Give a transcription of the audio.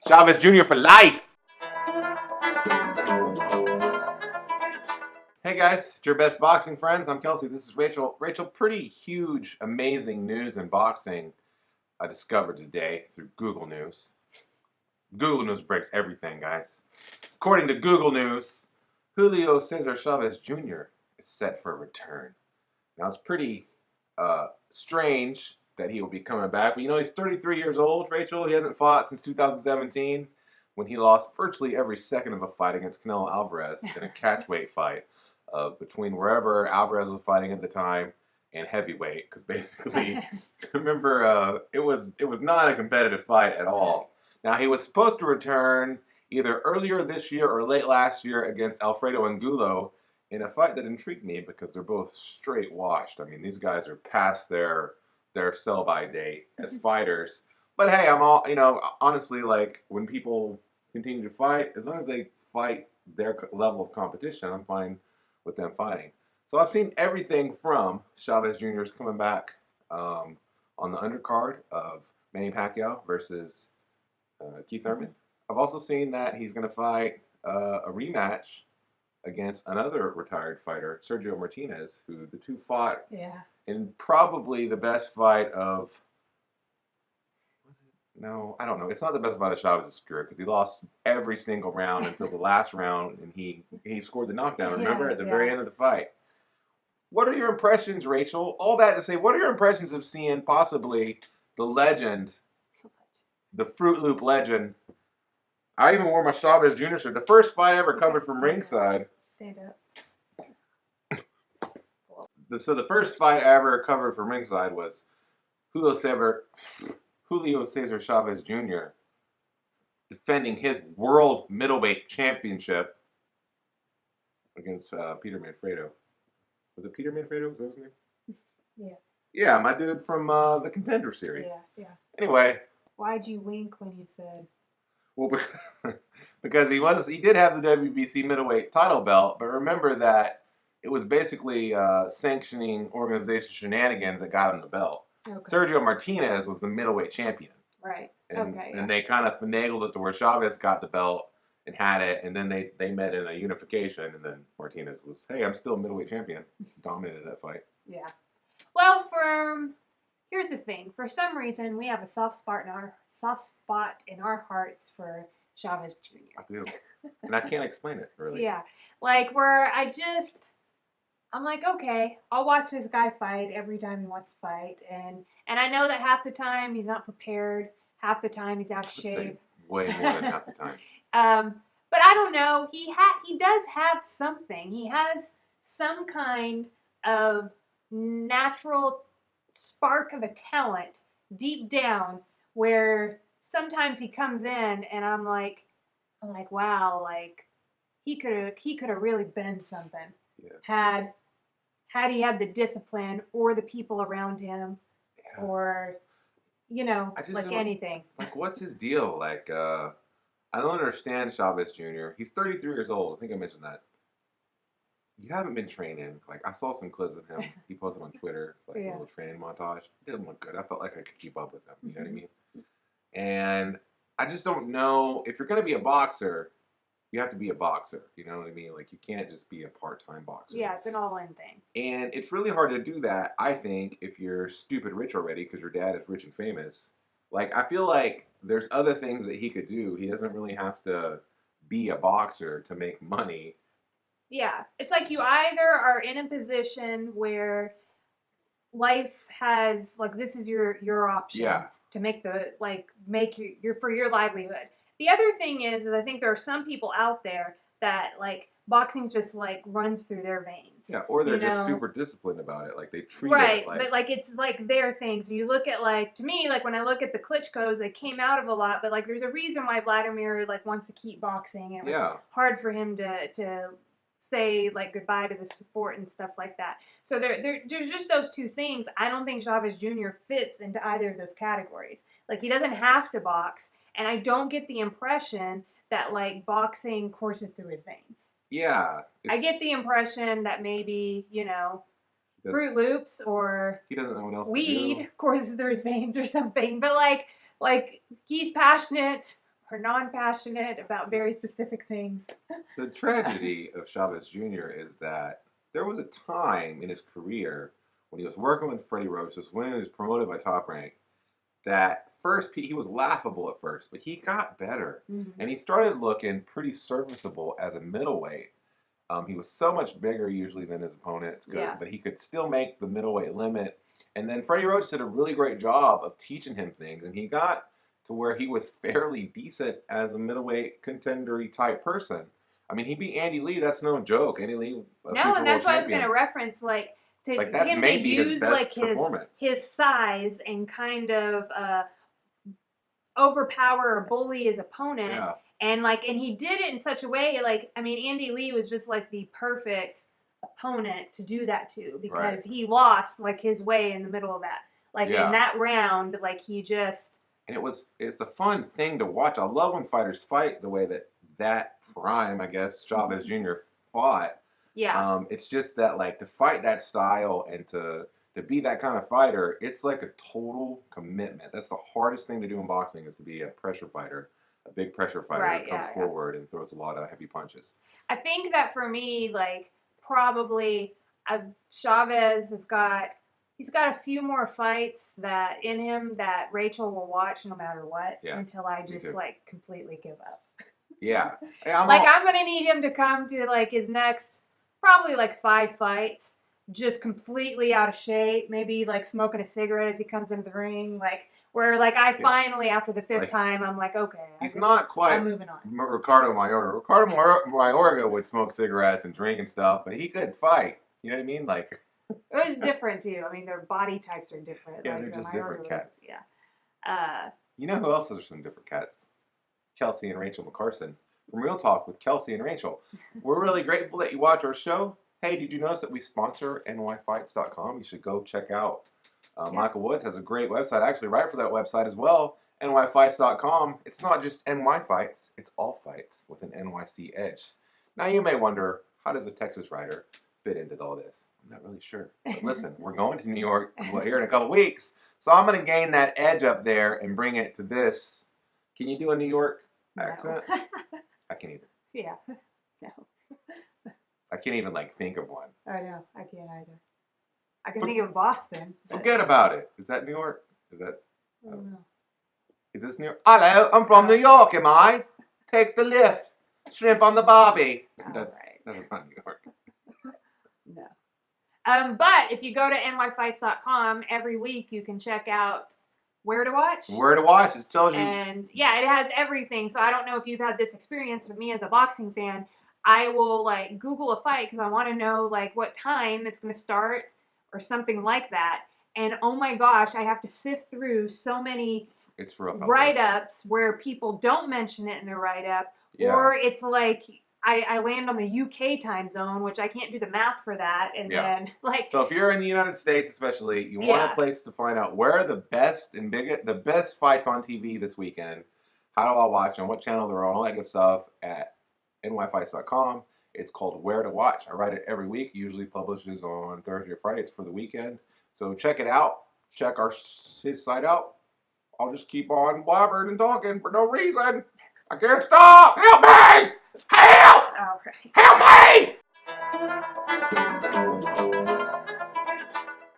Chavez Jr. for life. Hey guys, it's your best boxing friends. I'm Kelsey. This is Rachel. Rachel, pretty huge, amazing news in boxing I discovered today through Google News. Google News breaks everything, guys. According to Google News, Julio Cesar Chavez Jr. is set for a return. Now, it's pretty strange that he will be coming back. But you know, he's 33 years old, Rachel. He hasn't fought since 2017 when he lost virtually every second of a fight against Canelo Alvarez in a catchweight fight between wherever Alvarez was fighting at the time and heavyweight. Because basically, remember, it was not a competitive fight at all. Now, he was supposed to return either earlier this year or late last year against Alfredo Angulo in a fight that intrigued me because they're both straight washed. I mean, these guys are past their sell-by date as fighters. But hey, I'm all, honestly, like, when people continue to fight, as long as they fight their level of competition, I'm fine with them fighting. So I've seen everything from Chavez Jr.'s coming back on the undercard of Manny Pacquiao versus Keith Thurman. I've also seen that he's going to fight a rematch against another retired fighter, Sergio Martinez, who the two fought in probably the best fight of... No, I don't know. It's not the best fight of Chavez's career because he lost every single round until the last round, and he scored the knockdown, remember, at the very end of the fight. What are your impressions, Rachel? All that to say, what are your impressions of seeing possibly the legend, the Fruit Loop legend? I even wore my Chavez Jr. shirt. The first fight I ever covered from ringside. Stand up. So the first fight I ever covered from ringside was Julio Cesar Chavez Jr. defending his world middleweight championship against Peter Manfredo. Was it Peter Manfredo? Was that his name? Yeah. Yeah, my dude from the Contender series. Yeah. Anyway. Why'd you wink when you said? Well, because he did have the WBC middleweight title belt, but remember that it was basically sanctioning organization shenanigans that got him the belt. Okay. Sergio Martinez was the middleweight champion. Right. And they kind of finagled it to where Chavez got the belt and had it, and then they met in a unification, and then Martinez was, hey, I'm still middleweight champion. Dominated that fight. Yeah. Well, here's the thing. For some reason, we have a soft spot in our hearts for Chavez Jr. I do. And I can't explain it, really. Yeah. Like, I'm like, okay, I'll watch this guy fight every time he wants to fight. And I know that half the time he's not prepared. Half the time he's out of shape. Way more than half the time. But I don't know. He does have something. He has some kind of natural spark of a talent deep down where sometimes he comes in and I'm like, wow, like he could have really been something. Yeah. Had he had the discipline or the people around him, or anything. Like, what's his deal? Like, I don't understand Chavez Jr. He's 33 years old. I think I mentioned that. You haven't been training. Like, I saw some clips of him. He posted on Twitter, a little training montage. It didn't look good. I felt like I could keep up with him. You know what I mean? And I just don't know. If you're going to be a boxer, you have to be a boxer. You know what I mean? Like, you can't just be a part-time boxer. Yeah, it's an all-in thing. And it's really hard to do that, I think, if you're stupid rich already because your dad is rich and famous. Like, I feel like there's other things that he could do. He doesn't really have to be a boxer to make money. Yeah. It's like you either are in a position where life has, like, this is your option to make for your livelihood. The other thing is I think there are some people out there that, like, boxing just, like, runs through their veins. Yeah, or they're just super disciplined about it. Like, they treat it like... Right, but, like, it's, like, their thing. So you look at, like, to me, like, when I look at the Klitschko's, they came out of a lot, but, like, there's a reason why Vladimir, like, wants to keep boxing. And it was hard for him to say, like, goodbye to the sport and stuff like that. So there's just those two things. I don't think Chavez Jr. fits into either of those categories. Like, he doesn't have to box. And I don't get the impression that, like, boxing courses through his veins. Yeah. I get the impression that maybe, Fruit Loops or he doesn't know what else weed courses through his veins or something. But, like he's passionate are non-passionate about very specific things. The tragedy of Chavez Jr. is that there was a time in his career when he was working with Freddie Roach, just when he was promoted by Top Rank, that first he was laughable at first, but he got better. And he started looking pretty serviceable as a middleweight. He was so much bigger usually than his opponents, but he could still make the middleweight limit. And then Freddie Roach did a really great job of teaching him things, and he got to where he was fairly decent as a middleweight contendery type person. I mean, he beat Andy Lee. That's no joke. Andy Lee, no, and that's why I was going to reference to him to use his size and kind of overpower or bully his opponent. Yeah. And he did it in such a way, Andy Lee was just the perfect opponent to do that to, because he lost his way in the middle of that. In that round, he just. And it's a fun thing to watch. I love when fighters fight the way that prime, I guess, Chavez Jr. fought. Yeah. It's just that to fight that style and to be that kind of fighter, it's a total commitment. That's the hardest thing to do in boxing, is to be a pressure fighter. A big pressure fighter that comes forward and throws a lot of heavy punches. I think that for me, probably Chavez he's got a few more fights in him that Rachel will watch no matter what, until I just completely give up. Yeah. I'm gonna need him to come to his next probably 5 fights, just completely out of shape, maybe smoking a cigarette as he comes into the ring, where I finally, after the 5th time, I'm okay. He's not quite. I'm moving on. Ricardo Mayorga. Ricardo Mayorga would smoke cigarettes and drink and stuff, but he could fight. You know what I mean? It was different too. Their body types are different. Yeah, they're just different cats. Yeah. You know who else are some different cats? Kelsey and Rachel McCarson from Real Talk with Kelsey and Rachel. We're really grateful that you watch our show. Hey, did you notice that we sponsor nyfights.com? You should go check out. Michael Woods has a great website. I actually write for that website as well, nyfights.com. It's not just NY Fights, it's all fights with an NYC edge. Now you may wonder, how does a Texas writer fit into all this? I'm not really sure. But listen, we're going to New York here in a couple weeks, so I'm going to gain that edge up there and bring it to this. Can you do a New York accent? No. I can't even. Yeah. No. I can't even think of one. I know. I can't either. I can think of Boston. Forget about it. Is that New York? Is that? I don't know. Is this New York? Hello, I'm from New York, am I? Take the lift. Shrimp on the barbie. That's not New York. No. But if you go to nyfights.com, every week you can check out where to watch. Where to watch. It tells you. And yeah, it has everything. So I don't know if you've had this experience, but me as a boxing fan, I will Google a fight because I want to know what time it's going to start or something like that. And oh my gosh, I have to sift through so many write-ups where people don't mention it in their write-up, or it's I land on the UK time zone, which I can't do the math for that, and then So if you're in the United States, especially, you want a place to find out where are the best and the best fights on TV this weekend. How do I watch them? What channel they're on? All that good stuff at nyfights.com. It's called Where to Watch. I write it every week. It usually publishes on Thursday or Friday. It's for the weekend. So check it out. Check his site out. I'll just keep on blabbering and talking for no reason. I can't stop. Help me! Help! Oh, right. Help me!